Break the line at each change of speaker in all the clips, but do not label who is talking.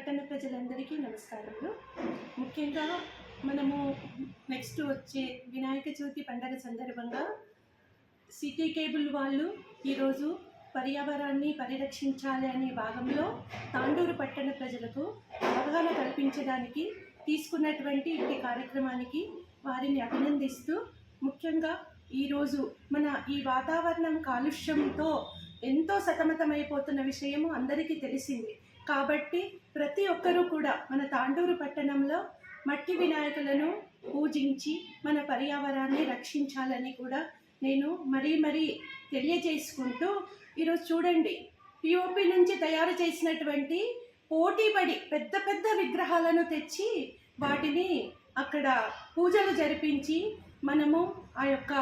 పట్టణ ప్రజలందరికీ నమస్కారములు. ముఖ్యంగా మనము నెక్స్ట్ వచ్చే వినాయక చవితి పండగ సందర్భంగా సిటీ కేబుల్ వాళ్ళు ఈరోజు పర్యావరణాన్ని పరిరక్షించాలి అనే భాగంలో తాండూరు పట్టణ ప్రజలకు అవగాహన కల్పించడానికి తీసుకున్నటువంటి ఈ కార్యక్రమానికి వారిని అభినందిస్తూ, ముఖ్యంగా ఈరోజు మన ఈ వాతావరణం కాలుష్యంతో ఎంతో సతమతమైపోతున్న విషయము అందరికీ తెలిసింది. కాబట్టి ప్రతి ఒక్కరూ కూడా మన తాండూరు పట్టణంలో మట్టి వినాయకులను పూజించి మన పర్యావరణాన్ని రక్షించాలని కూడా నేను మరీ తెలియజేసుకుంటూ, ఈరోజు చూడండి, పిఓపి నుంచి తయారు చేసినటువంటి పోటీపడి పెద్ద పెద్ద విగ్రహాలను తెచ్చి వాటిని అక్కడ పూజలు జరిపించి మనము ఆ యొక్క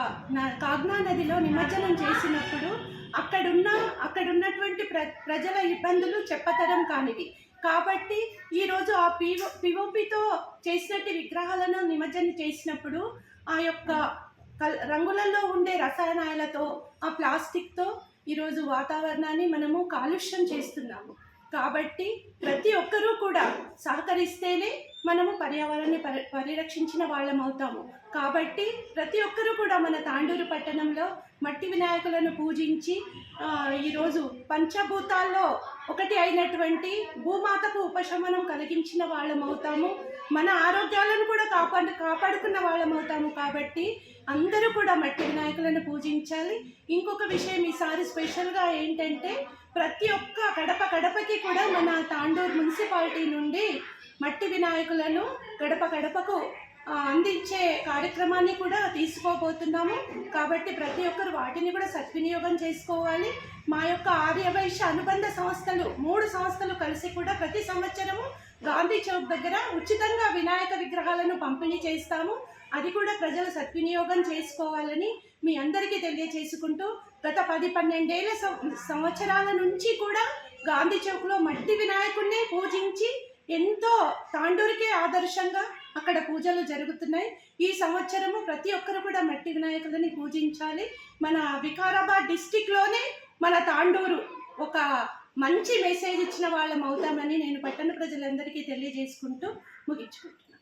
కాగ్నా నదిలో నిమజ్జనం చేసినప్పుడు అక్కడున్నటువంటి ప్రజల ఇబ్బందులు చెప్పతరం కానివి. కాబట్టి ఈరోజు ఆ పిఓపితో చేసినట్టు విగ్రహాలను నిమజ్జనం చేసినప్పుడు ఆ యొక్క రంగులలో ఉండే రసాయనాలతో, ఆ ప్లాస్టిక్తో ఈరోజు వాతావరణాన్ని మనము కాలుష్యం చేస్తున్నాము. కాబట్టి ప్రతి ఒక్కరూ కూడా సహకరిస్తేనే మనము పర్యావరణాన్ని పరిరక్షించిన వాళ్ళం అవుతాము. కాబట్టి ప్రతి ఒక్కరూ కూడా మన తాండూరు పట్టణంలో మట్టి వినాయకులను పూజించి ఈరోజు పంచభూతాల్లో ఒకటి అయినటువంటి భూమాతకు ఉపశమనం కలిగించిన వాళ్ళం అవుతాము. మన ఆరోగ్యాలను కూడా కాపాడుకున్న వాళ్ళం అవుతాము. కాబట్టి అందరూ కూడా మట్టి వినాయకులను పూజించాలి. ఇంకొక విషయం ఈసారి స్పెషల్గా ఏంటంటే, ప్రతి ఒక్క గడపకి కూడా మన తాండూరు మున్సిపాలిటీ నుండి మట్టి వినాయకులను గడపకు అందించే కార్యక్రమాన్ని కూడా తీసుకోబోతున్నాము. కాబట్టి ప్రతి ఒక్కరు వాటిని కూడా సద్వినియోగం చేసుకోవాలి. మా యొక్క ఆర్యవైశ్య అనుబంధ సంస్థలు 3 సంస్థలు కలిసి కూడా ప్రతి సంవత్సరము గాంధీ చౌక్ దగ్గర ఉచితంగా వినాయక విగ్రహాలను పంపిణీ చేస్తాము. అది కూడా ప్రజలు సద్వినియోగం చేసుకోవాలని మీ అందరికీ తెలియజేసుకుంటూ, గత 10-12 సంవత్సరాల నుంచి కూడా గాంధీ చౌక్లో మట్టి వినాయకుడిని పూజించి ఎంతో తాండూరుకే ఆదర్శంగా అక్కడ పూజలు జరుగుతున్నాయి. ఈ సంవత్సరము ప్రతి ఒక్కరు కూడా మట్టి వినాయకులని పూజించాలి. మన వికారాబాద్ డిస్టిక్లోనే మన తాండూరు ఒక మంచి మెసేజ్ ఇచ్చిన వాళ్ళం అవుతామని నేను పట్టణ ప్రజలందరికీ తెలియజేసుకుంటూ ముగించుకుంటున్నాను.